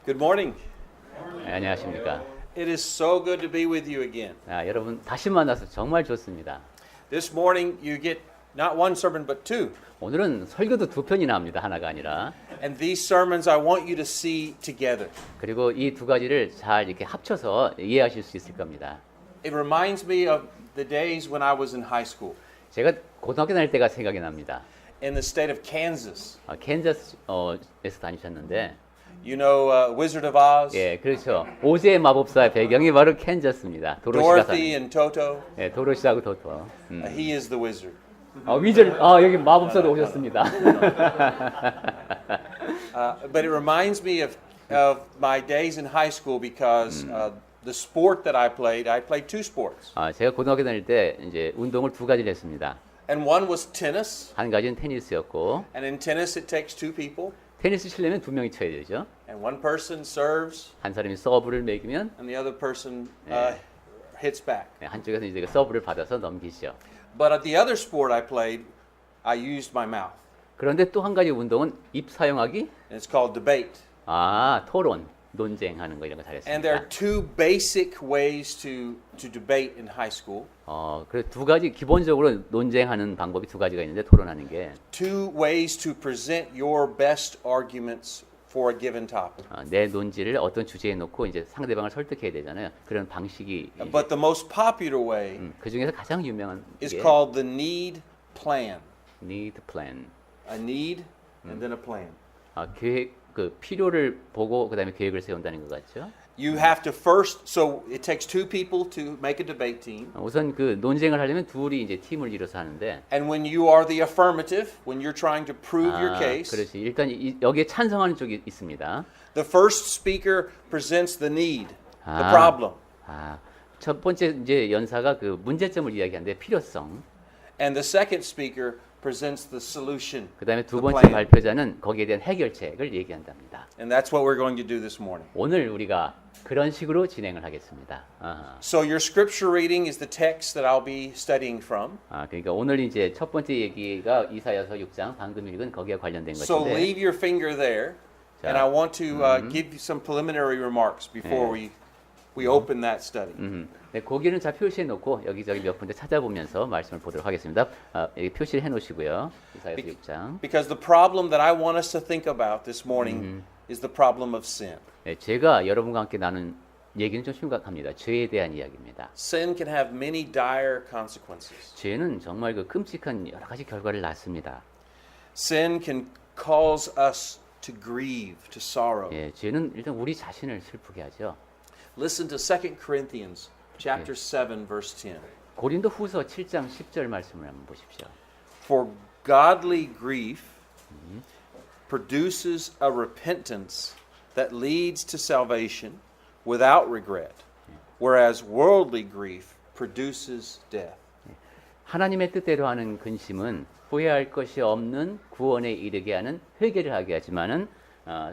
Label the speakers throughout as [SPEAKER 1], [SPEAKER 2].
[SPEAKER 1] Good morning.
[SPEAKER 2] 네, 안녕하십니까.
[SPEAKER 1] It is so good to be with you again.
[SPEAKER 2] 여러분 다시 만나서 정말 좋습니다.
[SPEAKER 1] This morning you get not one sermon but two.
[SPEAKER 2] 오늘은 설교도 두 편이나 합니다. 하나가 아니라.
[SPEAKER 1] And these sermons I want you to see together.
[SPEAKER 2] 그리고 이 두 가지를 잘 이렇게 합쳐서 이해하실 수 있을 겁니다.
[SPEAKER 1] It reminds me of the days when I was in high school
[SPEAKER 2] 제가 고등학교 다닐 때가 생각이 납니다.
[SPEAKER 1] in the state of Kansas.
[SPEAKER 2] 캔자스에서 다니셨는데,
[SPEAKER 1] You know Wizard of Oz,
[SPEAKER 2] 예, 그렇죠. 오즈의 마법사의 배경이 바로 캔자스입니다. 도로시가
[SPEAKER 1] Dorothy
[SPEAKER 2] 사는.
[SPEAKER 1] and Toto.
[SPEAKER 2] 예, 도로시하고 토토.
[SPEAKER 1] He is the wizard.
[SPEAKER 2] 여기 마법사도 오셨습니다.
[SPEAKER 1] But it reminds me of my days in high school because the sport that I played two sports.
[SPEAKER 2] 제가 고등학교 다닐 때 이제 운동을 두 가지를 했습니다.
[SPEAKER 1] And one was tennis.
[SPEAKER 2] 한 가지는 테니스였고,
[SPEAKER 1] And in tennis it takes two people.
[SPEAKER 2] 테니스 치려면 두 명이 쳐야 되죠.
[SPEAKER 1] And one person serves
[SPEAKER 2] 한 사람이 서브를 매기면
[SPEAKER 1] and the other person hits back.
[SPEAKER 2] 한쪽에서 이제 서브를 받아서 넘기죠.
[SPEAKER 1] But at the other sport I played, I used my mouth.
[SPEAKER 2] 그런데 또 한 가지 운동은 입 사용하기,
[SPEAKER 1] And it's called debate.
[SPEAKER 2] 토론, 논쟁하는 거 이런 거
[SPEAKER 1] And there
[SPEAKER 2] 잘했습니다.
[SPEAKER 1] are two basic ways to debate in high school.
[SPEAKER 2] 그래서 두 가지 기본적으로 논쟁하는 방법이 두 가지가 있는데 토론하는 게
[SPEAKER 1] Two ways to present your best arguments for a given topic.
[SPEAKER 2] 내 논지를 어떤 주제에 놓고 이제 상대방을 설득해야 되잖아요. 그런 방식이
[SPEAKER 1] But the most popular way
[SPEAKER 2] 그 중에서 가장 유명한
[SPEAKER 1] is
[SPEAKER 2] 게
[SPEAKER 1] called the need plan.
[SPEAKER 2] need plan.
[SPEAKER 1] A need and then a plan.
[SPEAKER 2] 계획 필요를 보고 그다음에 계획을 세운다는 것 같죠.
[SPEAKER 1] You have to first, so it takes two people to make a debate team.
[SPEAKER 2] 우선 그 논쟁을 하려면 둘이 이제 팀을 이뤄서 하는데.
[SPEAKER 1] And when you are the affirmative, when you're trying to prove your case,
[SPEAKER 2] 그렇지. 일단 여기에 찬성하는 쪽이 있습니다.
[SPEAKER 1] the first speaker presents the need, the
[SPEAKER 2] 아.
[SPEAKER 1] problem.
[SPEAKER 2] 첫 번째 이제 연사가 그 문제점을 이야기하는데 필요성.
[SPEAKER 1] And the second speaker presents the solution,
[SPEAKER 2] 그다음에 두
[SPEAKER 1] the
[SPEAKER 2] 번째
[SPEAKER 1] plan.
[SPEAKER 2] 발표자는 거기에 대한 해결책을 얘기한답니다.
[SPEAKER 1] And that's what we're going to do this morning.
[SPEAKER 2] 오늘 우리가 그런 식으로 진행을 하겠습니다.
[SPEAKER 1] So your scripture reading is the text that I'll be studying from.
[SPEAKER 2] 그러니까 오늘 이제 첫 번째 얘기가 이사야서 6장 방금 읽은 거기에 관련된
[SPEAKER 1] So
[SPEAKER 2] 것인데.
[SPEAKER 1] leave your finger there, and I want to give you some preliminary remarks before we open that study.
[SPEAKER 2] 네, 거기는 잘 표시해 놓고 여기저기 몇 군데 찾아보면서 말씀을 보도록 하겠습니다. 여기 표시를 해 놓으시고요. 이사야서 6장.
[SPEAKER 1] Because the problem that I want us to think about this morning is the problem of sin.
[SPEAKER 2] 네, 제가 여러분과 함께 나눈 얘기는 좀 심각합니다. 죄에 대한 이야기입니다.
[SPEAKER 1] Sin can have many dire consequences.
[SPEAKER 2] 죄는 정말 그 끔찍한 여러 가지 결과를 낳습니다.
[SPEAKER 1] Sin can cause us to grieve, to sorrow.
[SPEAKER 2] 예, 죄는 일단 우리 자신을 슬프게 하죠.
[SPEAKER 1] Listen to 2 Corinthians chapter 7 verse 10.
[SPEAKER 2] 고린도 후서 7장 10절 말씀을 한번 보십시오.
[SPEAKER 1] For godly grief produces a repentance that leads to salvation without regret, whereas worldly grief produces death.
[SPEAKER 2] 하나님의 뜻대로 하는 근심은 후회할 것이 없는 구원에 이르게 하는 회개를 하게 하지만은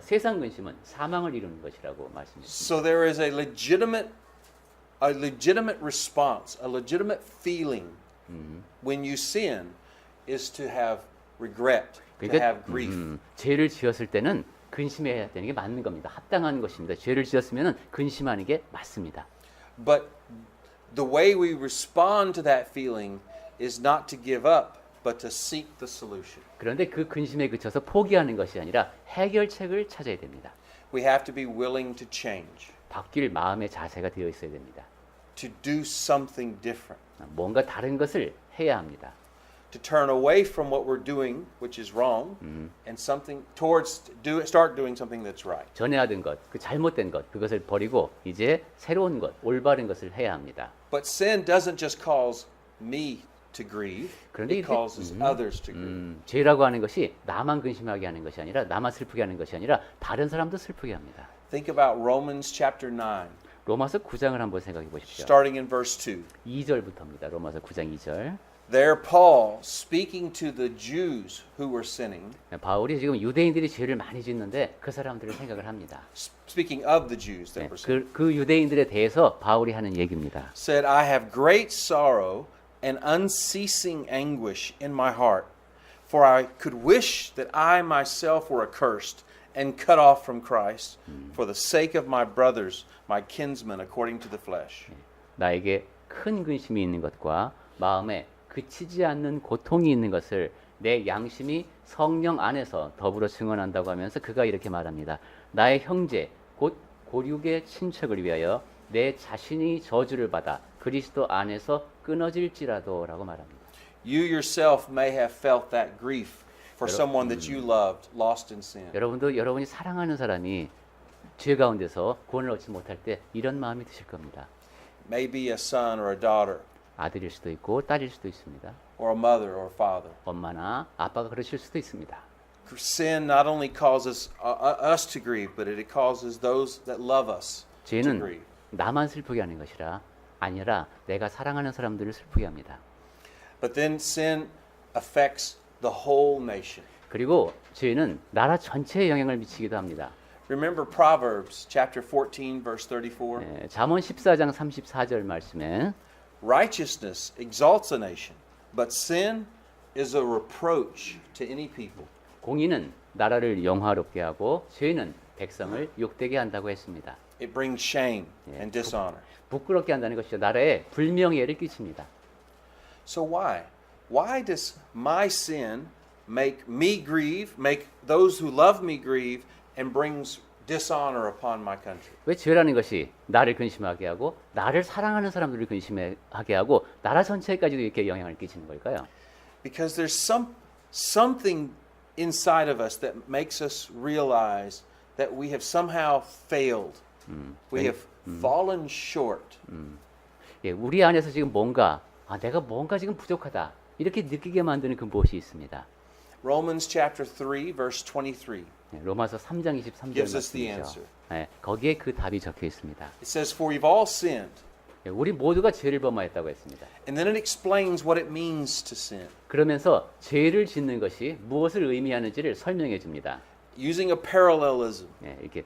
[SPEAKER 2] 세상 근심은 사망을 이루는 것이라고 말씀했습니다.
[SPEAKER 1] So there is a legitimate response, a legitimate feeling when you sin is to have regret, to have grief.
[SPEAKER 2] 죄를 지었을 때는 근심해야 되는 게 맞는 겁니다. 합당한 것입니다. 죄를 지었으면 근심하는 게 맞습니다.
[SPEAKER 1] But the way we respond to that feeling is not to give up, but to seek the solution.
[SPEAKER 2] 그런데 그 근심에 그쳐서 포기하는 것이 아니라 해결책을 찾아야 됩니다.
[SPEAKER 1] We have to be willing to change,
[SPEAKER 2] 바뀔 마음의 자세가 되어 있어야 됩니다.
[SPEAKER 1] to do something different,
[SPEAKER 2] 뭔가 다른 것을 해야 합니다.
[SPEAKER 1] to turn away from what we're doing, which is wrong, and start doing something that's right.
[SPEAKER 2] 전에 하던 것, 그 잘못된 것, 그것을 버리고 이제 새로운 것, 올바른 것을 해야 합니다.
[SPEAKER 1] But sin doesn't just cause me to grieve,
[SPEAKER 2] 그런데
[SPEAKER 1] it causes others to grieve.
[SPEAKER 2] 죄라고 하는 것이 나만 근심하게 하는 것이 아니라 나만 슬프게 하는 것이 아니라 다른 사람도 슬프게 합니다.
[SPEAKER 1] Think about Romans chapter 9,
[SPEAKER 2] 로마서 9장을 한번 생각해 보십시오.
[SPEAKER 1] starting in verse 2.
[SPEAKER 2] 2절부터입니다. 로마서 9장 2절.
[SPEAKER 1] There Paul, speaking to the Jews who were sinning,
[SPEAKER 2] 바울이 지금 유대인들이 죄를 많이 짓는데 그 사람들을 생각을 합니다.
[SPEAKER 1] speaking of the Jews that were sinning,
[SPEAKER 2] 그 유대인들에 대해서 바울이 하는 얘기입니다.
[SPEAKER 1] said, I have great sorrow and unceasing anguish in my heart, for I could wish that I myself were accursed and cut off from Christ for the sake of my brothers, my kinsmen according to the flesh.
[SPEAKER 2] 나에게 큰 근심이 있는 것과 마음에 그치지 않는 고통이 있는 것을 내 양심이 성령 안에서 더불어 증언한다고 하면서 그가 이렇게 말합니다. 나의 형제 곧 고륙의 친척을 위하여 내 자신이 저주를 받아 그리스도 안에서 끊어질지라도라고 말합니다.
[SPEAKER 1] You yourself may have felt that grief for someone that you loved, lost in sin.
[SPEAKER 2] 여러분도 여러분이 사랑하는 사람이 죄 가운데서 구원을 얻지 못할 때 이런 마음이 드실 겁니다.
[SPEAKER 1] Maybe a son or a daughter,
[SPEAKER 2] 아들일 수도 있고 딸일 수도 있습니다.
[SPEAKER 1] or a mother or a father.
[SPEAKER 2] 엄마나 아빠가 그러실 수도 있습니다.
[SPEAKER 1] Sin not only causes us to grieve, but it causes those that love us to
[SPEAKER 2] 죄는
[SPEAKER 1] grieve.
[SPEAKER 2] 나만 슬프게 하는 것이라 아니라 내가 사랑하는 사람들을 슬프게 합니다.
[SPEAKER 1] But then sin affects the whole nation.
[SPEAKER 2] 그리고 죄는 나라 전체에 영향을 미치기도 합니다.
[SPEAKER 1] Remember Proverbs chapter 14 verse 34?
[SPEAKER 2] 잠언 14장 34절 말씀에
[SPEAKER 1] Righteousness exalts a nation, but sin is a reproach to any people.
[SPEAKER 2] 공의는 나라를 영화롭게 하고 죄는 백성을 욕되게 한다고 했습니다.
[SPEAKER 1] It brings shame and dishonor.
[SPEAKER 2] 부끄럽게 한다는 것이죠. 나라에 불명예를 끼칩니다.
[SPEAKER 1] So why? Why does my sin make me grieve, make those who love me grieve, and brings dishonor upon my country?
[SPEAKER 2] 왜 죄라는 것이 나를 근심하게 하고 나를 사랑하는 사람들을 근심하게 하고 나라 전체까지도 이렇게 영향을 끼치는 걸까요?
[SPEAKER 1] Because there's something inside of us that makes us realize that we have somehow failed. We have fallen short.
[SPEAKER 2] 예, 우리 안에서 지금 뭔가 내가 뭔가 지금 부족하다 이렇게 느끼게 만드는 그 무엇이 있습니다.
[SPEAKER 1] Romans chapter 3 verse 23.
[SPEAKER 2] 예, 로마서 3장 23절
[SPEAKER 1] Gives us the
[SPEAKER 2] 말씀이죠.
[SPEAKER 1] answer.
[SPEAKER 2] 예, 거기에 그 답이 적혀 있습니다.
[SPEAKER 1] It says, "For we've all sinned."
[SPEAKER 2] 예, 우리 모두가 죄를 범하였다고 했습니다.
[SPEAKER 1] And then it explains what it means to sin.
[SPEAKER 2] 그러면서 죄를 짓는 것이 무엇을 의미하는지를 설명해 줍니다.
[SPEAKER 1] Using a parallelism.
[SPEAKER 2] 예, 이렇게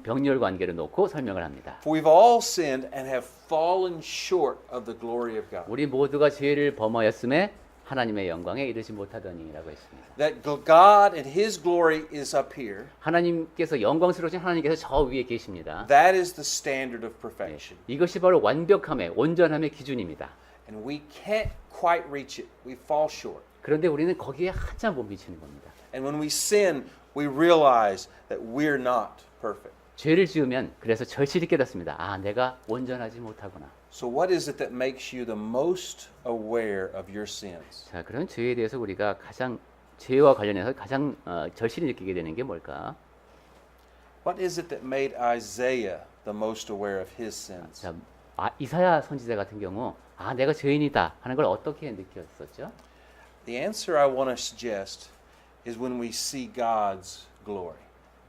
[SPEAKER 2] 병렬 관계를 놓고 설명을 합니다.
[SPEAKER 1] For we've all sinned and have fallen short of the glory of God.
[SPEAKER 2] 우리 모두가 죄를 범하였음에 하나님의 영광에 이르지 못하더니라고 했습니다.
[SPEAKER 1] That God and His glory is up here.
[SPEAKER 2] 하나님께서 영광스러우신 하나님께서 저 위에 계십니다.
[SPEAKER 1] That is the standard of perfection.
[SPEAKER 2] 이것이 바로 완벽함의 온전함의 기준입니다.
[SPEAKER 1] And we can't quite reach it. We fall short.
[SPEAKER 2] 그런데 우리는 거기에 한참 못 미치는 겁니다.
[SPEAKER 1] And when we sin, we realize that we're not perfect.
[SPEAKER 2] 죄를 지으면 그래서 절실히 깨닫습니다. 내가 온전하지 못하구나.
[SPEAKER 1] So what is it that makes you the most aware of your sins?
[SPEAKER 2] 자, 그런 죄에 대해서 우리가 가장 죄와 관련해서 가장 절실히 느끼게 되는 게 뭘까?
[SPEAKER 1] What is it that made Isaiah the most aware of his sins?
[SPEAKER 2] 자, 이사야 선지자 같은 경우 내가 죄인이다 하는 걸 어떻게 느꼈었죠?
[SPEAKER 1] The answer I want to suggest is when we see God's glory.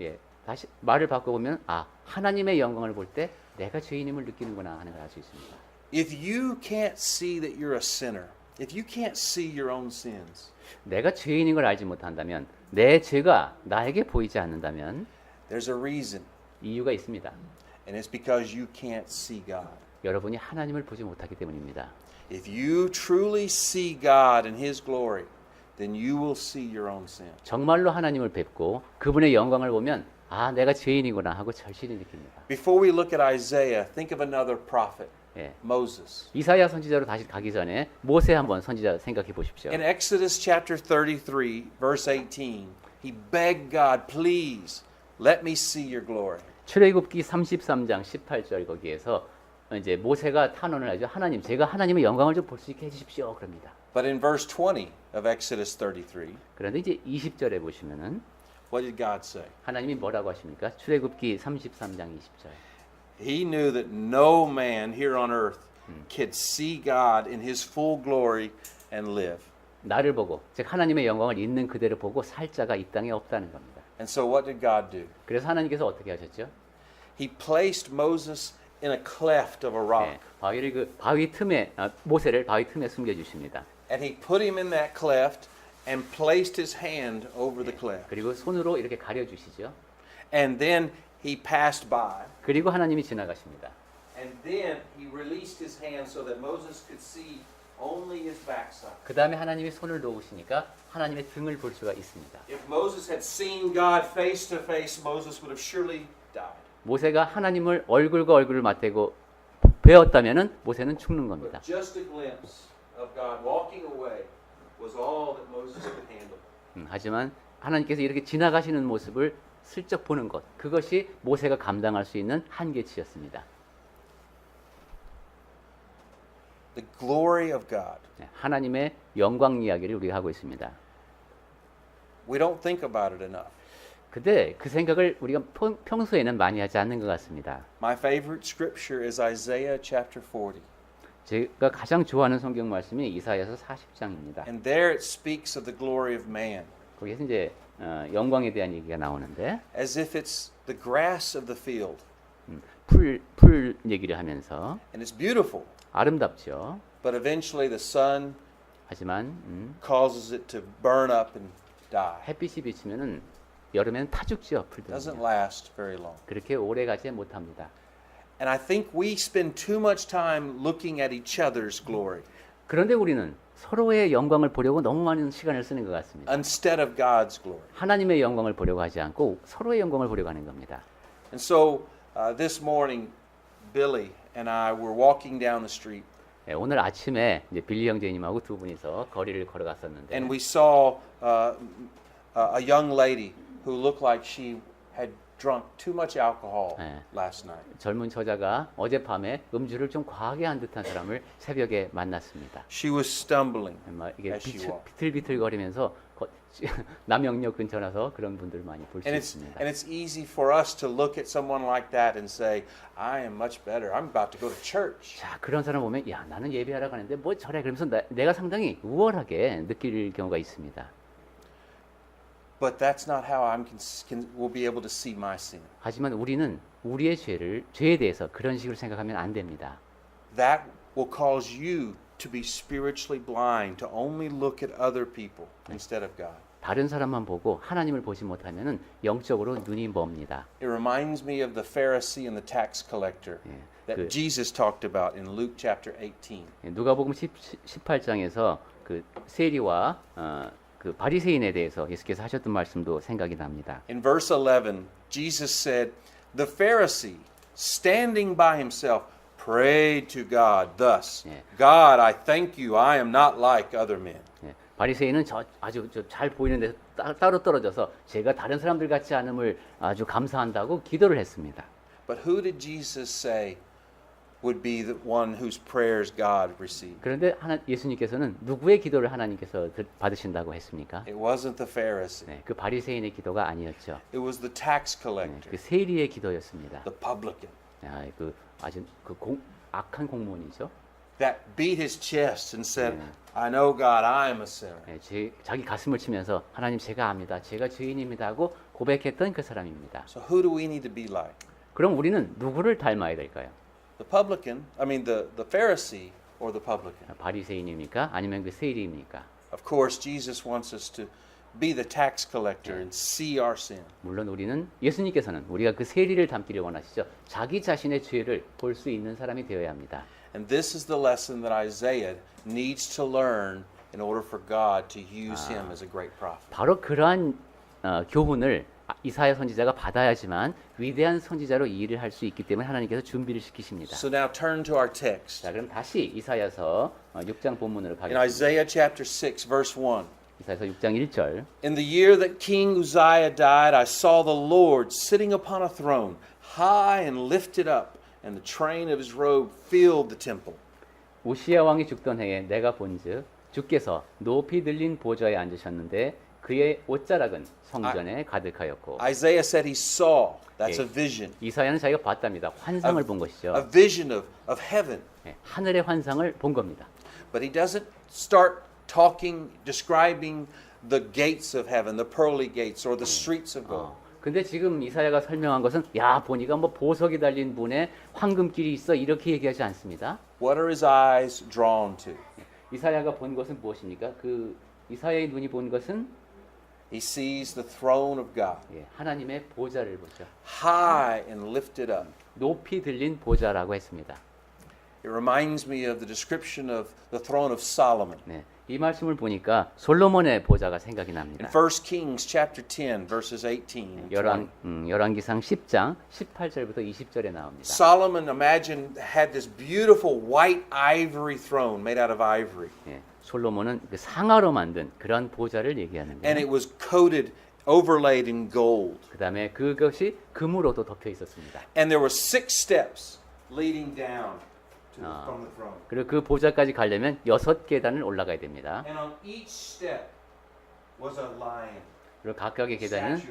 [SPEAKER 2] 예, 다시 말을 바꿔보면 하나님의 영광을 볼 때 내가 죄인임을 느끼는구나 하는 걸 알 수 있습니다.
[SPEAKER 1] If you can't see that you're a sinner, if you can't see your own sins,
[SPEAKER 2] 내가 죄인인 걸 알지 못한다면 내 죄가 나에게 보이지 않는다면
[SPEAKER 1] there's a reason,
[SPEAKER 2] 이유가 있습니다.
[SPEAKER 1] and it's because you can't see God.
[SPEAKER 2] 여러분이 하나님을 보지 못하기 때문입니다.
[SPEAKER 1] If you truly see God and His glory, then you will see your own sin.
[SPEAKER 2] 정말로 하나님을 뵙고 그분의 영광을 보면 내가 죄인이구나 하고 절실히 느낍니다.
[SPEAKER 1] Before we look at Isaiah, think of another prophet,
[SPEAKER 2] 예.
[SPEAKER 1] Moses.
[SPEAKER 2] 이사야 선지자로 다시 가기 전에 모세 한번 선지자 생각해 보십시오.
[SPEAKER 1] In Exodus chapter 33, verse 18, he begged God, please let me see your glory.
[SPEAKER 2] 출애굽기 33장 18절 거기에서 이제 모세가 탄원을 하죠. 하나님, 제가 하나님의 영광을 좀 볼 수 있게 해주십시오. 그럽니다.
[SPEAKER 1] But in verse 20 of Exodus 33,
[SPEAKER 2] 그런데 이제 20절에 보시면은
[SPEAKER 1] what did God say?
[SPEAKER 2] 하나님이 뭐라고 하십니까? 출애굽기 33장 20절.
[SPEAKER 1] He knew that no man here on earth could see God in His full glory and live.
[SPEAKER 2] 나를 보고, 즉 하나님의 영광을 있는 그대로 보고 살 자가 이 땅에 없다는 겁니다.
[SPEAKER 1] And so what did God do?
[SPEAKER 2] 그래서 하나님께서 어떻게 하셨죠?
[SPEAKER 1] He placed Moses in a cleft of a rock.
[SPEAKER 2] 네, 바위를 바위 틈에 모세를 바위 틈에 숨겨 주십니다.
[SPEAKER 1] And he put him in that cleft and placed his hand over the cleft.
[SPEAKER 2] 그리고 손으로 이렇게 가려 주시죠.
[SPEAKER 1] And then he passed by.
[SPEAKER 2] 그리고 하나님이 지나가십니다.
[SPEAKER 1] And then he released his hand so that Moses could see only his backside.
[SPEAKER 2] 그 다음에 하나님이 손을 놓으시니까 하나님의 등을 볼 수가 있습니다.
[SPEAKER 1] If Moses had seen God face to face, Moses would have surely died.
[SPEAKER 2] 모세가 하나님을 얼굴과 얼굴을 맞대고 배웠다면은 모세는 죽는 겁니다.
[SPEAKER 1] But just a glimpse of God walking away was all that Moses could handle.
[SPEAKER 2] 하지만 하나님께서 이렇게 지나가시는 모습을 슬쩍 보는 것, 그것이 모세가 감당할 수 있는 한계치였습니다.
[SPEAKER 1] The glory of God.
[SPEAKER 2] 하나님의 영광 이야기를 우리가 하고 있습니다.
[SPEAKER 1] We don't think about it enough.
[SPEAKER 2] 근데 그 생각을 우리가 평소에는 많이 하지 않는 것 같습니다.
[SPEAKER 1] My favorite scripture is Isaiah chapter 40.
[SPEAKER 2] 제가 가장 좋아하는 성경 말씀이 이사야서 40장입니다.
[SPEAKER 1] And there it speaks of the glory of man
[SPEAKER 2] 거기에서 이제 영광에 대한 얘기가 나오는데
[SPEAKER 1] as if it's the grass of the field.
[SPEAKER 2] 풀 얘기를 하면서
[SPEAKER 1] And it's beautiful,
[SPEAKER 2] 아름답죠.
[SPEAKER 1] but eventually the sun
[SPEAKER 2] 하지만
[SPEAKER 1] causes it to burn up and die.
[SPEAKER 2] 햇빛이 비치면은 여름에는 타죽죠.
[SPEAKER 1] It
[SPEAKER 2] 풀들은.
[SPEAKER 1] doesn't last very long.
[SPEAKER 2] 그렇게 오래 가지 못합니다.
[SPEAKER 1] And I think we spend too much time looking at each other's glory
[SPEAKER 2] 그런데 우리는 서로의 영광을 보려고 너무 많은 시간을 쓰는 것 같습니다.
[SPEAKER 1] instead of God's glory.
[SPEAKER 2] 하나님의 영광을 보려고 하지 않고 서로의 영광을 보려고 하는 겁니다.
[SPEAKER 1] And so this morning, Billy and I were walking down the street,
[SPEAKER 2] 오늘 아침에 이제 빌리 형제님하고 두 분이서 거리를 걸어갔었는데
[SPEAKER 1] and we saw a young lady who looked like she had drunk too much alcohol
[SPEAKER 2] 네.
[SPEAKER 1] last night.
[SPEAKER 2] 젊은 처자가 어젯밤에 음주를 좀 과하게 한 듯한 사람을 새벽에 만났습니다.
[SPEAKER 1] She was stumbling.
[SPEAKER 2] 막 이게
[SPEAKER 1] As she walked.
[SPEAKER 2] 비틀비틀거리면서 남영역 근처 나서 그런 분들 많이 볼 수
[SPEAKER 1] And
[SPEAKER 2] 있습니다.
[SPEAKER 1] it's easy for us to look at someone like that and say, I am much better. I'm about to go to church.
[SPEAKER 2] 자, 그런 사람 보면 야, 나는 예배하러 가는데 뭐 저래 그러면서 내가 상당히 우월하게 느낄 경우가 있습니다.
[SPEAKER 1] But that's not how I will be able to see my sin.
[SPEAKER 2] 하지만 우리는 우리의 죄에 대해서 그런 식으로 생각하면 안 됩니다.
[SPEAKER 1] That will cause you to be spiritually blind, to only look at other people instead of God.
[SPEAKER 2] 다른 사람만 보고 하나님을 보지 못하면은 영적으로 눈이 멉니다.
[SPEAKER 1] It reminds me of the Pharisee and the tax collector that
[SPEAKER 2] 그-
[SPEAKER 1] Jesus talked about in Luke chapter 18.
[SPEAKER 2] 누가복음 18장에서 그 세리와 그 바리새인에 대해서 예수께서 하셨던 말씀도 생각이 납니다.
[SPEAKER 1] In verse 11, Jesus said, The Pharisee, standing by himself, prayed to God thus,
[SPEAKER 2] Yeah.
[SPEAKER 1] God, I thank you, I am not like other men.
[SPEAKER 2] 예, 바리새인은 아주 잘 보이는 데서 따로 떨어져서 제가 다른 사람들 같지 않음을 아주 감사한다고 기도를 했습니다.
[SPEAKER 1] But who did Jesus say would be the one whose prayers God received?
[SPEAKER 2] 그런데 예수님께서는 누구의 기도를 하나님께서 받으신다고 했습니까?
[SPEAKER 1] It wasn't the Pharisee.
[SPEAKER 2] 네, 그 바리새인의 기도가 아니었죠.
[SPEAKER 1] It was the tax
[SPEAKER 2] 네,
[SPEAKER 1] collector,
[SPEAKER 2] 그 세리의 기도였습니다.
[SPEAKER 1] the publican,
[SPEAKER 2] 그 아주 악한 공무원이죠.
[SPEAKER 1] that beat his chest and said,
[SPEAKER 2] Yeah.
[SPEAKER 1] I know God, I am a sinner.
[SPEAKER 2] 네, 자기 가슴을 치면서 하나님 제가 압니다. 제가 죄인입니다 하고 고백했던 그 사람입니다.
[SPEAKER 1] So who do we need to be like?
[SPEAKER 2] 그럼 우리는 누구를 닮아야 될까요?
[SPEAKER 1] The publican, the Pharisee or the publican?
[SPEAKER 2] 바리새인입니까? 아니면 그 세리입니까?
[SPEAKER 1] Of course, Jesus wants us to be the tax collector and see our sin.
[SPEAKER 2] 물론 예수님께서는 우리가 그 세리를 닮기를 원하시죠. 자기 자신의 죄를 볼 수 있는 사람이 되어야 합니다.
[SPEAKER 1] And this is the lesson that Isaiah needs to learn in order for God to use him as a great prophet.
[SPEAKER 2] 바로 그러한 교훈을 이사야 선지자가 받아야지만 위대한 선지자로 일을 할 수 있기 때문에 하나님께서 준비를 시키십니다.
[SPEAKER 1] So now turn to our text.
[SPEAKER 2] 자, 그럼 다시 이사야서 6장 본문으로
[SPEAKER 1] In
[SPEAKER 2] 가겠습니다.
[SPEAKER 1] Isaiah chapter 6, verse 1.
[SPEAKER 2] 이사야서 6장 1절.
[SPEAKER 1] In the year that King Uzziah died, I saw the Lord sitting upon a throne, high and lifted up, and the train of his robe filled the temple.
[SPEAKER 2] 우시야 왕이 죽던 해에 내가 본즉 주께서 높이 들린 보좌에 앉으셨는데 그의 옷자락은 성전에 가득하였고.
[SPEAKER 1] Isaiah said he saw. That's
[SPEAKER 2] Okay.
[SPEAKER 1] a vision.
[SPEAKER 2] 이사야는 자기가 봤답니다. 환상을 본 것이죠.
[SPEAKER 1] A vision of heaven.
[SPEAKER 2] 하늘의 환상을 본 겁니다.
[SPEAKER 1] But he doesn't start describing the gates of heaven, the pearly gates or the streets of gold.
[SPEAKER 2] 근데 지금 이사야가 설명한 것은 야 보니까 뭐 보석이 달린 문에 황금길이 있어 이렇게 얘기하지 않습니다.
[SPEAKER 1] What are his eyes drawn to?
[SPEAKER 2] 이사야가 본 것은 무엇입니까? 그 이사야의 눈이 본 것은
[SPEAKER 1] He sees the throne of God,
[SPEAKER 2] 하나님의 보좌를 보죠.
[SPEAKER 1] high and lifted up.
[SPEAKER 2] 높이 들린 보좌라고 했습니다.
[SPEAKER 1] It reminds me of the description of the throne of Solomon.
[SPEAKER 2] 네, 이 말씀을 보니까 솔로몬의 보좌가 생각이
[SPEAKER 1] In
[SPEAKER 2] 납니다.
[SPEAKER 1] 1 Kings chapter 10 verses 18 and 20.
[SPEAKER 2] 열왕기상 10장 18절부터 20절에 나옵니다.
[SPEAKER 1] Solomon imagined had this beautiful white ivory throne made out of ivory.
[SPEAKER 2] 예, 솔로몬은 그 상아로 만든 그런 보좌를
[SPEAKER 1] And
[SPEAKER 2] 얘기하는데
[SPEAKER 1] it was coated, overlaid in gold.
[SPEAKER 2] 그다음에 그것이 금으로도 덮여 있었습니다.
[SPEAKER 1] And there were 6 steps leading down from the throne.
[SPEAKER 2] 그리고 그 보좌까지 가려면 6계단을 올라가야 됩니다.
[SPEAKER 1] And on each step was a lion.
[SPEAKER 2] 그리고 각각의 계단은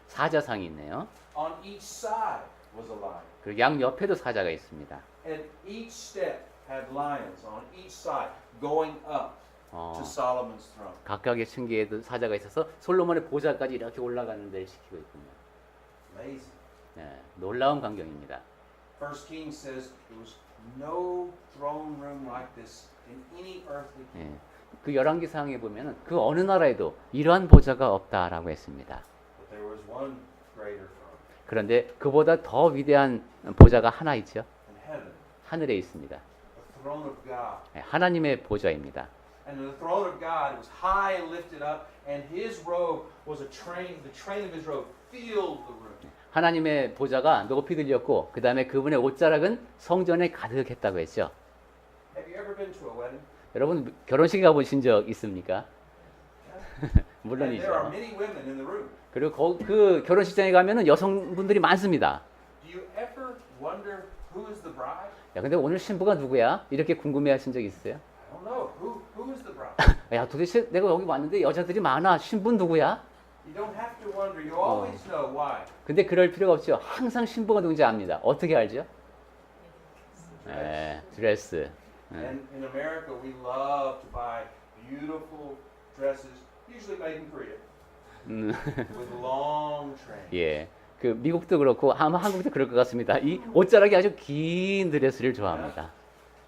[SPEAKER 2] 사자상이 있네요.
[SPEAKER 1] On each side was a lion.
[SPEAKER 2] 그리고 양 옆에도 사자가 있습니다.
[SPEAKER 1] And each step had lions on each side going up to Solomon's throne.
[SPEAKER 2] 각각의 층계에도 사자가 있어서 솔로몬의 보좌까지 이렇게 올라가는 데를 시키고 있군요.
[SPEAKER 1] Amazing.
[SPEAKER 2] 네, 놀라운 광경입니다.
[SPEAKER 1] First Kings says there was no throne room like this in any earthly kingdom.
[SPEAKER 2] 예, 그 열왕기상에 보면은 그 어느 나라에도 이러한 보좌가 없다라고 했습니다.
[SPEAKER 1] But there was one greater throne
[SPEAKER 2] 그런데 그보다 더 위대한 보좌가 하나 있죠.
[SPEAKER 1] in heaven,
[SPEAKER 2] 하늘에 있습니다.
[SPEAKER 1] the throne of God.
[SPEAKER 2] 예, 하나님의 보좌입니다.
[SPEAKER 1] And the throne of God was high and lifted up, and his robe was a train, the train of his robe filled the room.
[SPEAKER 2] 하나님의 보좌가 높이 들렸고 그 다음에 그분의 옷자락은 성전에 가득했다고 했죠.
[SPEAKER 1] Have you ever been to a wedding?
[SPEAKER 2] 여러분 결혼식에 가보신 적 있습니까?
[SPEAKER 1] And
[SPEAKER 2] 물론이죠.
[SPEAKER 1] there are many women in the room.
[SPEAKER 2] 그리고 그 결혼식장에 가면은 여성분들이 많습니다.
[SPEAKER 1] Do you ever wonder who is the bride?
[SPEAKER 2] 야, 근데 오늘 신부가 누구야? 이렇게 궁금해하신 적 있어요?
[SPEAKER 1] I don't know. Who is the bride?
[SPEAKER 2] 야, 도대체 내가 여기 왔는데 여자들이 많아. 신부는 누구야?
[SPEAKER 1] You don't have to wonder. You always know why.
[SPEAKER 2] 근데 그럴 필요가 없죠. 항상 신부가 누군지 압니다. 어떻게 알죠? 드레스.
[SPEAKER 1] And in America, we love to buy beautiful dresses, usually made in Korea, with long trains.
[SPEAKER 2] 예. 그 미국도 그렇고 아마 한국도 그럴 것 같습니다. 이 옷자락이 아주 긴 드레스를 좋아합니다.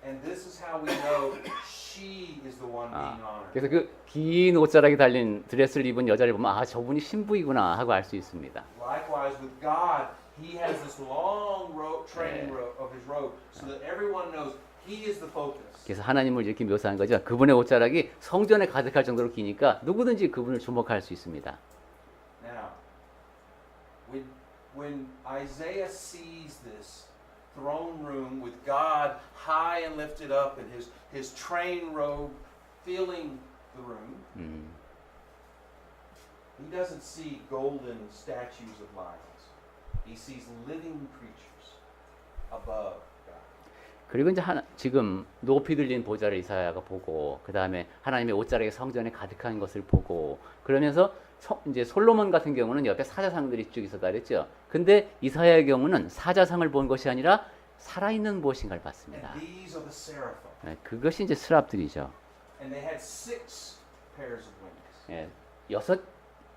[SPEAKER 1] And this is how we know she is the one being honored.
[SPEAKER 2] 그래서 그 긴 옷자락이 달린 드레스를 입은 여자를 보면 아, 저분이 신부이구나 하고 알 수 있습니다.
[SPEAKER 1] Likewise with God, He has this long rope, train rope of His robe, so that everyone knows He is the focus.
[SPEAKER 2] 그래서 하나님을 이렇게 묘사한 거죠. 그분의 옷자락이 성전에 가득할 정도로 기니까 누구든지 그분을 주목할 수 있습니다.
[SPEAKER 1] Now, when Isaiah sees this throne room with God high and lifted up and his train robe filling the room, he doesn't see golden statues of lions. He sees living creatures above God.
[SPEAKER 2] 그리고 이제 지금 높이 들린 보좌를 이사야가 보고 그 다음에 하나님의 옷자락이 성전에 가득한 것을 보고 그러면서 이제 솔로몬 같은 경우는 옆에 사자상들이 쭉 있었다 그랬죠. 근데 이사야의 경우는 사자상을 본 것이 아니라 살아있는 무엇인가를 봤습니다.
[SPEAKER 1] And these are the seraphim.
[SPEAKER 2] 네, 그것이 이제 스랍들이죠.
[SPEAKER 1] And they had 6 pairs of wings.
[SPEAKER 2] 예,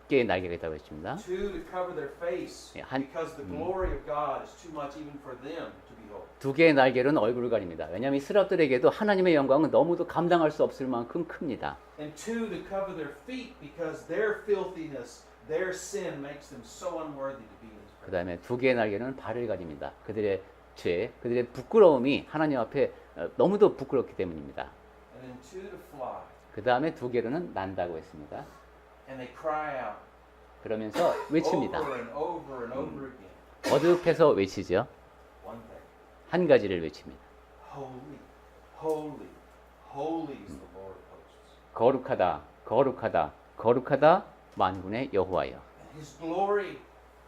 [SPEAKER 2] 6개의 날개가 있다고 했습니다.
[SPEAKER 1] 2 to cover their face,
[SPEAKER 2] 예, 한-
[SPEAKER 1] because the glory of God is too much even for them to behold.
[SPEAKER 2] 2개의 날개로는 얼굴을 가립니다. 왜냐하면 이 스랍들에게도 하나님의 영광은 너무도 감당할 수 없을 만큼 큽니다.
[SPEAKER 1] And 2 to cover their feet, because their filthiness, their sin makes them so unworthy to be in His
[SPEAKER 2] 그
[SPEAKER 1] presence.
[SPEAKER 2] 다음에 2개의 날개는 발을 가립니다. 그들의 죄, 그들의 부끄러움이 하나님 앞에 너무도 부끄럽기 때문입니다.
[SPEAKER 1] And then 2 to fly,
[SPEAKER 2] 그 다음에 2개로는 난다고 했습니다.
[SPEAKER 1] and they cry out
[SPEAKER 2] 그러면서 외칩니다.
[SPEAKER 1] over and over and over again.
[SPEAKER 2] 거듭해서 외치죠.
[SPEAKER 1] One thing:
[SPEAKER 2] 한 가지를 외칩니다.
[SPEAKER 1] Holy, holy, holy is the Lord of hosts.
[SPEAKER 2] 거룩하다, 거룩하다, 거룩하다 만군의 여호와여.
[SPEAKER 1] And His glory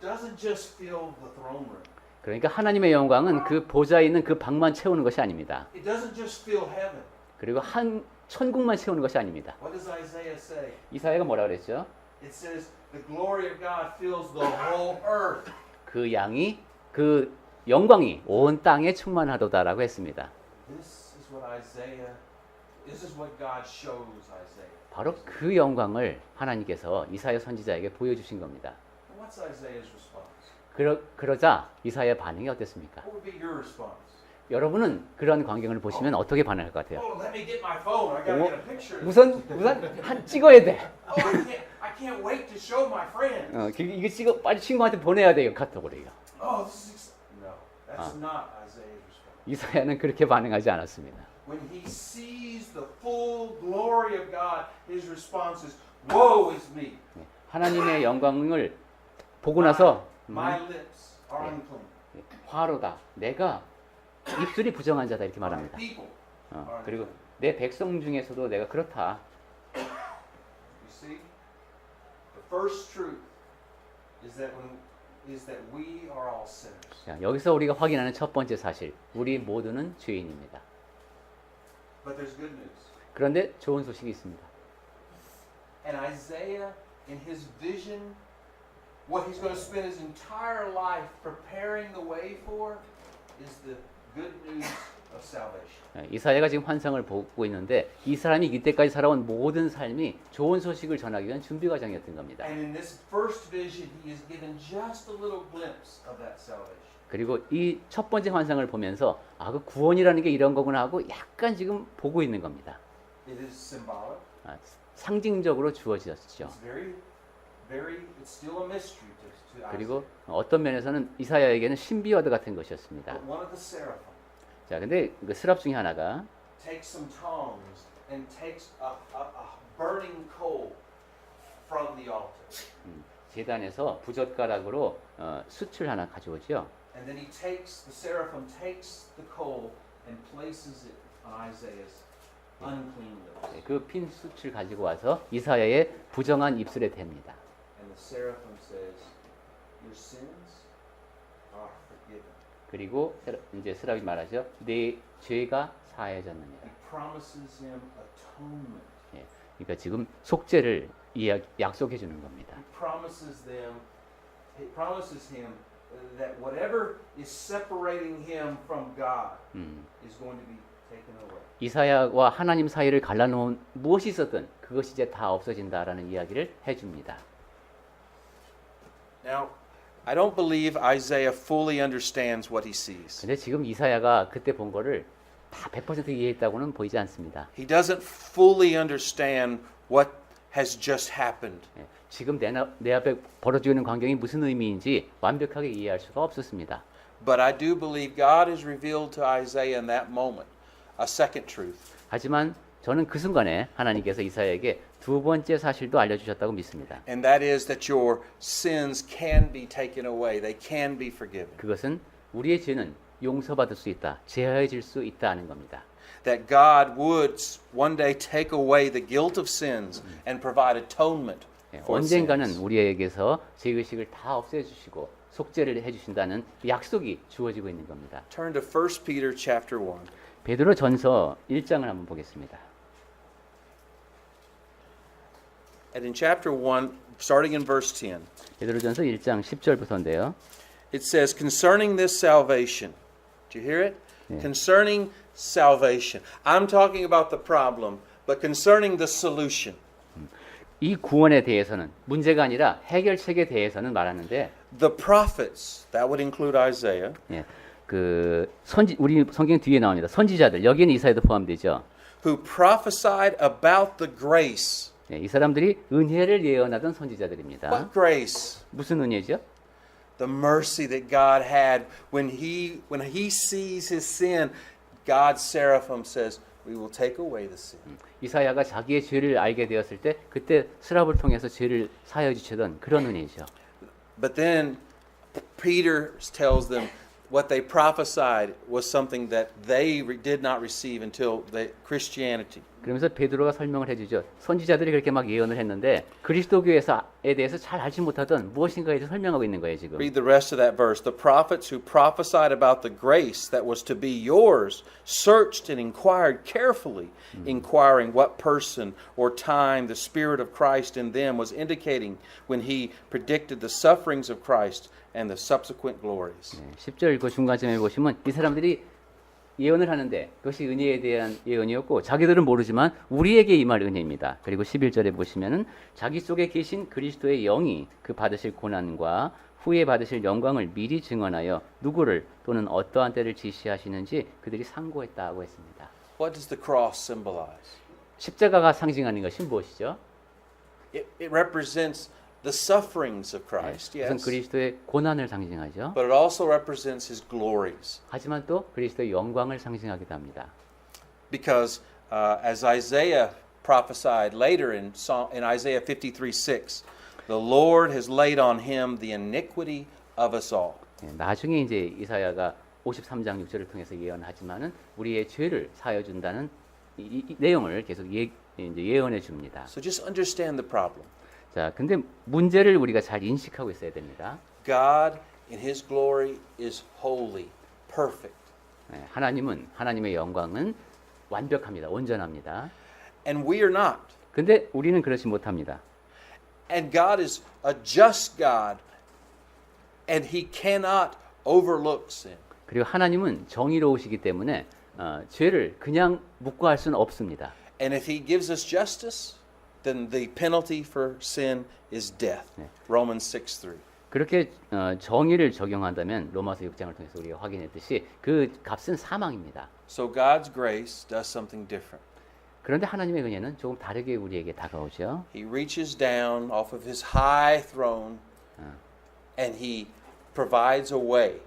[SPEAKER 1] doesn't just fill the throne room.
[SPEAKER 2] 그러니까 하나님의 영광은 그 보좌에 있는 그 방만 채우는 것이 아닙니다.
[SPEAKER 1] It doesn't just fill heaven.
[SPEAKER 2] 그리고 한 천국만 채우는 것이 아닙니다.
[SPEAKER 1] What does Isaiah say?
[SPEAKER 2] 이사야가 뭐라 그랬죠?
[SPEAKER 1] It says the glory of God fills the whole earth.
[SPEAKER 2] 그 양이 그 영광이 온 땅에 충만하도다라고 했습니다.
[SPEAKER 1] This is what God shows Isaiah.
[SPEAKER 2] 바로 그 영광을 하나님께서 이사야 선지자에게 보여주신 겁니다.
[SPEAKER 1] And what's Isaiah's response?
[SPEAKER 2] 그러자 이사야의 반응이 어땠습니까?
[SPEAKER 1] What would be your response?
[SPEAKER 2] 여러분은 그런 광경을 보시면 어떻게 반응할 것 같아요?
[SPEAKER 1] Oh, let me get my phone. I gotta get a picture.
[SPEAKER 2] 우선 한 찍어야 돼.
[SPEAKER 1] Oh, I can't wait to show my friends.
[SPEAKER 2] 이거 찍어 빨리 친구한테 보내야 돼요 카톡으로 이거.
[SPEAKER 1] Oh, this is no. That's not Isaiah's response.
[SPEAKER 2] 이사야는 그렇게 반응하지 않았습니다.
[SPEAKER 1] When he sees the full glory of God, his response is, "Woe is me!
[SPEAKER 2] 하나님의 영광을 보고 나서
[SPEAKER 1] My lips are unclean.
[SPEAKER 2] 화로다. 내가 입술이 부정한 자다 이렇게
[SPEAKER 1] My
[SPEAKER 2] 말합니다.
[SPEAKER 1] people are
[SPEAKER 2] 그리고
[SPEAKER 1] unclean."
[SPEAKER 2] 내 백성 중에서도 내가 그렇다.
[SPEAKER 1] You see, the first truth is that we are all sinners.
[SPEAKER 2] 자, 여기서 우리가 확인하는 첫 번째 사실, 우리 모두는 죄인입니다.
[SPEAKER 1] But there's good news.
[SPEAKER 2] 그런데 좋은 소식이 있습니다.
[SPEAKER 1] And Isaiah, in his vision, what he's going to spend his entire life preparing the way for is the good news of salvation.
[SPEAKER 2] 이사야가 지금 환상을 보고 있는데 이 사람이 이때까지 살아온 모든 삶이 좋은 소식을 전하기 위한 준비 과정이었던 겁니다.
[SPEAKER 1] And in this first vision, he is given just a little glimpse of that salvation.
[SPEAKER 2] 그리고 이 첫 번째 환상을 보면서 그 구원이라는 게 이런 거구나 하고 약간 지금 보고 있는 겁니다.
[SPEAKER 1] It is symbolic.
[SPEAKER 2] 상징적으로 주어졌죠.
[SPEAKER 1] It's still a mystery to Isaiah.
[SPEAKER 2] 그리고 어떤 면에서는 이사야에게는 신비와드 같은 것이었습니다.
[SPEAKER 1] But one of the seraphim
[SPEAKER 2] 자, 근데 그 스랍 중에 하나가
[SPEAKER 1] takes some tongs and takes a burning coal from the altar.
[SPEAKER 2] 제단에서 부젓가락으로 숯을 하나 가져오죠.
[SPEAKER 1] And then the seraphim takes the coal and places it on Isaiah's unclean lips.
[SPEAKER 2] 그 핀 숯을 가지고 와서 이사야의 부정한 입술에 댑니다.
[SPEAKER 1] And the seraphim says, "Your sins are forgiven."
[SPEAKER 2] 그리고 이제 스랍이 말하죠. 네 죄가 사해졌느니라.
[SPEAKER 1] He promises him atonement.
[SPEAKER 2] 그러니까 지금 속죄를 약속해 주는 겁니다.
[SPEAKER 1] He promises him that whatever is separating him from God is going to be taken away.
[SPEAKER 2] 이사야와 하나님 사이를 갈라놓은 무엇이 있었든 그것이 이제 다 없어진다라는 이야기를 해줍니다.
[SPEAKER 1] Now, I don't believe Isaiah fully understands what he sees.
[SPEAKER 2] 근데 지금 이사야가 그때 본 거를 다 100% 이해했다고는 보이지 않습니다.
[SPEAKER 1] He doesn't fully understand what has just happened.
[SPEAKER 2] 지금 내 앞에 벌어지고 있는 광경이 무슨 의미인지 완벽하게 이해할 수가 없었습니다.
[SPEAKER 1] But I do believe God has revealed to Isaiah in that moment a second truth.
[SPEAKER 2] 하지만 저는 그 순간에 하나님께서 이사야에게 두 번째 사실도 알려주셨다고 믿습니다.
[SPEAKER 1] And that is that your sins can be taken away. They can be forgiven.
[SPEAKER 2] 그것은 우리의 죄는 용서받을 수 있다, 제하해질 수 있다는 겁니다.
[SPEAKER 1] That God would one day take away the guilt of sins and provide atonement for
[SPEAKER 2] 언젠가는
[SPEAKER 1] sins.
[SPEAKER 2] 우리에게서 죄의식을 다 없애주시고 속죄를 해주신다는 약속이 주어지고 있는 겁니다.
[SPEAKER 1] Turn to 1 Peter chapter 1.
[SPEAKER 2] 베드로 전서 1장을 한번 보겠습니다.
[SPEAKER 1] And in chapter 1, starting in verse 10,
[SPEAKER 2] 베드로 전서 1장 10절부터인데요.
[SPEAKER 1] it says, concerning this salvation. Do you hear it?
[SPEAKER 2] Yeah.
[SPEAKER 1] Concerning salvation. I'm talking about the problem, but concerning the solution.
[SPEAKER 2] 이 구원에 대해서는 문제가 아니라 해결책에 대해서는 말하는데
[SPEAKER 1] The prophets, that would include Isaiah,
[SPEAKER 2] 우리 성경 뒤에 나옵니다. 선지자들, 여기에는 이사야도 포함되죠.
[SPEAKER 1] who prophesied about the grace.
[SPEAKER 2] 이 사람들이 은혜를 예언하던 선지자들입니다.
[SPEAKER 1] What grace?
[SPEAKER 2] 무슨 은혜죠?
[SPEAKER 1] The mercy that God had when he sees his sin, God's seraphim says, we will take away the sin.
[SPEAKER 2] 이사야가 자기의 죄를 알게 되었을 때 그때 스랍을 통해서 죄를 사하여 주시던 그런 은혜죠.
[SPEAKER 1] But then Peter tells them what they prophesied was something that they did not receive until Christianity.
[SPEAKER 2] 그러면서 베드로가 설명을 해주죠. 선지자들이 그렇게 막 예언을 했는데 그리스도교에 대해서 잘 알지 못하던 무엇인가에 대해서 설명하고 있는 거예요 지금.
[SPEAKER 1] Read the rest of that verse. The prophets who prophesied about the grace that was to be yours searched and inquired carefully, inquiring what person or time the Spirit of Christ in them was indicating when he predicted the sufferings of Christ and the subsequent glories.
[SPEAKER 2] 10절 그 중간쯤에 보시면 이 사람들이 예언을 하는데 그것이 은혜에 대한 예언이었고 자기들은 모르지만 우리에게 임할 은혜입니다. 그리고 11절에 보시면은 자기 속에 계신 그리스도의 영이 그 받으실 고난과 후에 받으실 영광을 미리 증언하여 누구를 또는 어떠한 때를 지시하시는지 그들이 상고했다고 했습니다.
[SPEAKER 1] What does the cross symbolize?
[SPEAKER 2] 십자가가 상징하는 것이 무엇이죠?
[SPEAKER 1] It represents the sufferings of Christ,
[SPEAKER 2] 우선
[SPEAKER 1] yes,
[SPEAKER 2] 그리스도의 고난을 상징하죠.
[SPEAKER 1] but it also represents his glories.
[SPEAKER 2] 하지만 또 그리스도의 영광을 상징하기도 합니다.
[SPEAKER 1] Because as Isaiah prophesied later in Isaiah 53:6, the Lord has laid on him the iniquity of us all.
[SPEAKER 2] 예, 나중에 이제 이사야가 53장 6절을 통해서 예언하지만은 우리의 죄를 사여 준다는 이 내용을 계속 이제 예언해 줍니다.
[SPEAKER 1] So just understand the problem.
[SPEAKER 2] 자, 근데 문제를 우리가 잘 인식하고 있어야 됩니다.
[SPEAKER 1] God in his glory is holy, perfect.
[SPEAKER 2] 예, 하나님의 영광은 완벽합니다. 온전합니다.
[SPEAKER 1] And we are not.
[SPEAKER 2] 근데 우리는 그렇지 못합니다.
[SPEAKER 1] And God is a just God, and he cannot overlook sin.
[SPEAKER 2] 그리고 하나님은 정의로우시기 때문에 죄를 그냥 묵과할 수는 없습니다.
[SPEAKER 1] And if he gives us justice, then the penalty for sin is death. Romans 6:3.
[SPEAKER 2] 그렇게 정의를 적용한다면 로마서 6장을 통해서 우리가 확인했듯이 그 값은 사망입니다.
[SPEAKER 1] So God's grace does something different.
[SPEAKER 2] 그런데 하나님의 은혜는 조금 다르게 우리에게 다가오죠.
[SPEAKER 1] He reaches down off of his high throne and he provides a way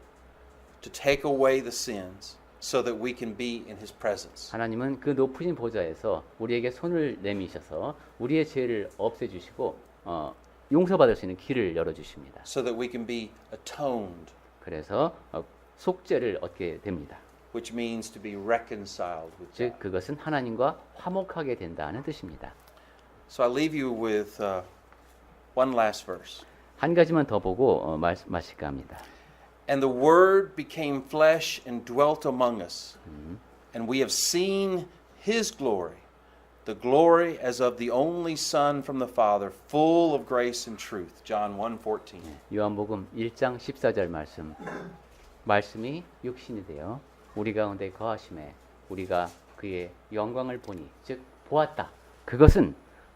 [SPEAKER 1] to take away the sins so that we can be in his presence.
[SPEAKER 2] 하나님은 그 높으신 보좌에서 우리에게 손을 내미셔서 우리의 죄를 없애주시고 용서받을 수 있는 길을 열어주십니다.
[SPEAKER 1] So that we can be atoned,
[SPEAKER 2] 그래서 속죄를 얻게 됩니다.
[SPEAKER 1] which means to be reconciled with
[SPEAKER 2] 즉
[SPEAKER 1] God.
[SPEAKER 2] 그것은 하나님과 화목하게 된다는 뜻입니다.
[SPEAKER 1] So I leave you with one last verse.
[SPEAKER 2] 한 가지만 더 보고 마실까 합니다.
[SPEAKER 1] And the Word became flesh and dwelt among us, and we have seen His glory, the glory as of the only Son from the Father, full of grace and truth. John 1:14.
[SPEAKER 2] 요한복음 1장 14절 말씀이 육신이 되어 우리 가운데 거하심에 우리가 그의 영광을 보니 즉 보았다. 그것은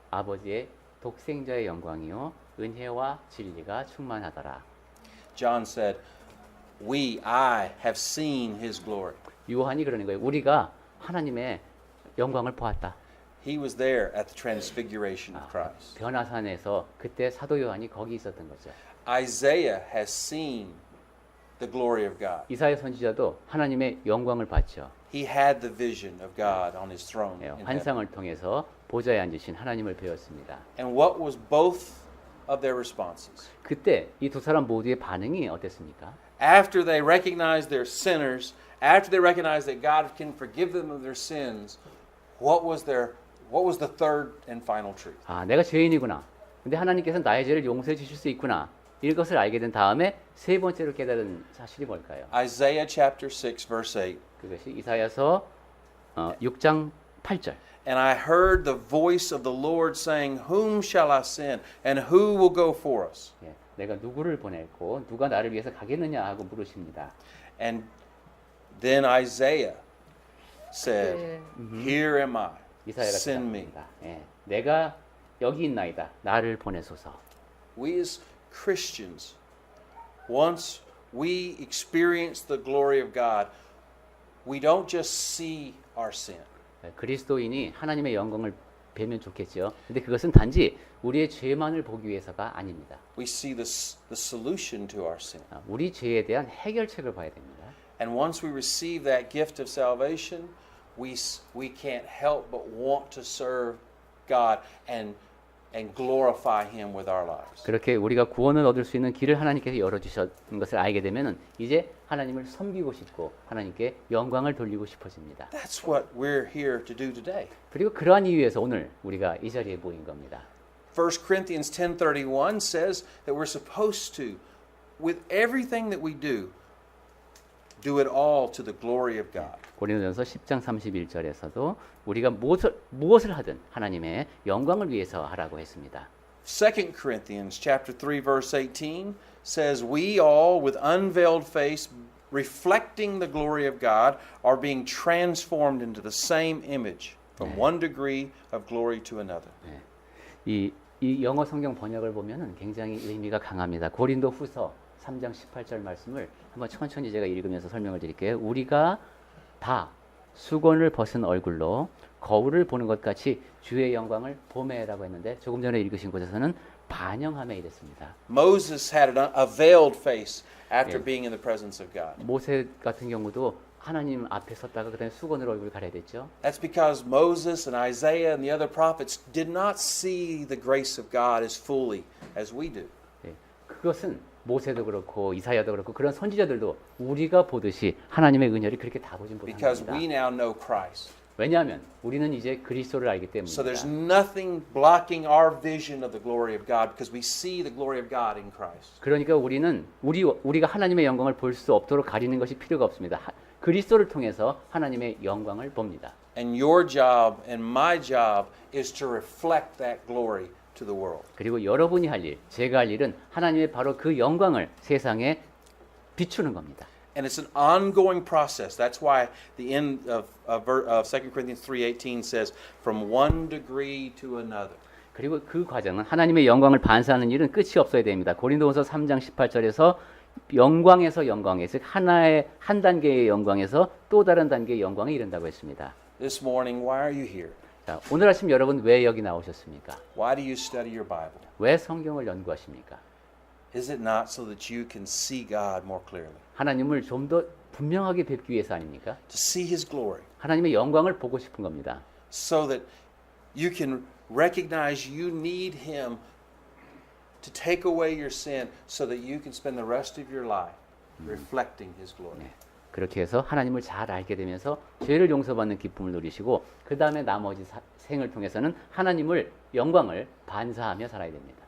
[SPEAKER 2] 아버지의 독생자의 영광이요 은혜와 진리가 충만하더라.
[SPEAKER 1] John said, I have seen His glory.
[SPEAKER 2] 요한이 그러는 거예요. 우리가 하나님의 영광을 보았다.
[SPEAKER 1] He was there at the transfiguration of Christ.
[SPEAKER 2] 변화산에서 그때 사도 요한이 거기 있었던 거죠.
[SPEAKER 1] Isaiah has seen the glory of God.
[SPEAKER 2] 이사야 선지자도 하나님의 영광을 봤죠.
[SPEAKER 1] He had the vision of God on His throne. in heaven.
[SPEAKER 2] 환상을 통해서 보좌에 앉으신 하나님을 배웠습니다.
[SPEAKER 1] And what was both of their responses?
[SPEAKER 2] 그때 이 두 사람 모두의 반응이 어땠습니까?
[SPEAKER 1] After they recognized they're sinners, after they recognized that God can forgive them of their sins, what was the third and final truth?
[SPEAKER 2] 아, 내가 죄인이구나. 근데 하나님께서 나의 죄를 용서해 주실 수 있구나. 이것을 알게 된 다음에 세 번째로 깨달은 사실이 뭘까요?
[SPEAKER 1] Isaiah chapter 6 verse 8.
[SPEAKER 2] 그것이 이사야서 6장 8절.
[SPEAKER 1] And I heard the voice of the Lord saying, Whom shall I send, and who will go for us?
[SPEAKER 2] 예, 내가 누구를 보낼고 누가 나를 위해서 가겠느냐 하고 물으십니다.
[SPEAKER 1] And then Isaiah said, Here am I,
[SPEAKER 2] 이사야가
[SPEAKER 1] send me.
[SPEAKER 2] 대답합니다. 예, 내가 여기 있나이다. 나를 보내소서.
[SPEAKER 1] We as Christians, once we experience the glory of God, we don't just see our sin.
[SPEAKER 2] 그리스도인이 하나님의 영광을 뵈면 좋겠죠. 근데 그것은 단지 우리의 죄만을 보기 위해서가 아닙니다.
[SPEAKER 1] We see the solution to our sin.
[SPEAKER 2] 우리 죄에 대한 해결책을 봐야 됩니다.
[SPEAKER 1] And once we receive that gift of salvation, we can't help but want to serve God and glorify Him with our lives.
[SPEAKER 2] 그렇게 우리가 구원을 얻을 수 있는 길을 하나님께서 열어주셨는 것을 알게 되면 이제 하나님을 섬기고 싶고 하나님께 영광을 돌리고 싶어집니다.
[SPEAKER 1] That's what we're here to do today.
[SPEAKER 2] 그리고 그러한 이유에서 오늘 우리가 이 자리에 모인 겁니다.
[SPEAKER 1] 1 Corinthians 10:31 says that we're supposed to, with everything that we do it all to the glory of God.
[SPEAKER 2] 고린도전서 10장 31절에서도 우리가 무엇을 하든 하나님의 영광을 위해서 하라고 했습니다.
[SPEAKER 1] 2 Corinthians chapter 3 verse 18 says we all with unveiled face reflecting the glory of God are being transformed into the same image from one degree of glory to another.
[SPEAKER 2] 이 영어 성경 번역을 보면은 굉장히 의미가 강합니다. 고린도후서 3장 18절 말씀을 한번 천천히 제가 읽으면서 설명을 드릴게요. 우리가 다 수건을 벗은 얼굴로 거울을 보는 것 같이 주의 영광을 보매라고 했는데 조금 전에 읽으신 곳에서는 반영함에 이랬습니다.
[SPEAKER 1] Moses had a veiled face after
[SPEAKER 2] Yeah.
[SPEAKER 1] being in the presence of God.
[SPEAKER 2] 모세 같은 경우도 하나님 앞에 섰다가 그다음에 수건으로 얼굴 가려야 됐죠.
[SPEAKER 1] That's because Moses and Isaiah and the other prophets did not see the grace of God as fully as we do.
[SPEAKER 2] 예, 그것은 모세도 그렇고 이사야도 그렇고 그런 선지자들도 우리가 보듯이 하나님의 은혜를 그렇게 다 보진
[SPEAKER 1] Because
[SPEAKER 2] 못합니다.
[SPEAKER 1] we now know Christ.
[SPEAKER 2] 왜냐하면 우리는 이제 그리스도를 알기
[SPEAKER 1] So there's
[SPEAKER 2] 때문입니다.
[SPEAKER 1] nothing blocking our vision of the glory of God because we see the glory of God in Christ.
[SPEAKER 2] 그러니까 우리는 우리가 하나님의 영광을 볼 수 없도록 가리는 것이 필요가 없습니다. 그리스도를 통해서 하나님의 영광을 봅니다.
[SPEAKER 1] And your job and my job is to reflect that glory to the world.
[SPEAKER 2] 그리고 여러분이 할 일, 제가 할 일은 하나님의 바로 그 영광을 세상에 비추는 겁니다.
[SPEAKER 1] And it's an ongoing process. That's why the end of 2 Corinthians 3:18 says, from one degree to another.
[SPEAKER 2] 그리고 그 과정은 하나님의 영광을 반사하는 일은 끝이 없어야 됩니다. 고린도후서 3장 18절에서 영광에서 영광에, 즉 하나의 한 단계의 영광에서 또 다른 단계의 영광에 이른다고 했습니다.
[SPEAKER 1] This morning, why are you here?
[SPEAKER 2] 자, 오늘 아침 여러분 왜 여기 나오셨습니까?
[SPEAKER 1] Why do you study your Bible?
[SPEAKER 2] 왜 성경을 연구하십니까?
[SPEAKER 1] Is it not so that you can see God more clearly?
[SPEAKER 2] 하나님을 좀 더 분명하게 뵙기 위해서 아닙니까?
[SPEAKER 1] To see His glory.
[SPEAKER 2] 하나님의 영광을 보고 싶은 겁니다.
[SPEAKER 1] So that you can recognize you need Him to take away your sin so that you can spend the rest of your life reflecting His glory.
[SPEAKER 2] 네. 그렇게 해서 하나님을 잘 알게 되면서 죄를 용서받는 기쁨을 누리시고 그 다음에 나머지 생을 통해서는 하나님을 영광을 반사하며 살아야 됩니다.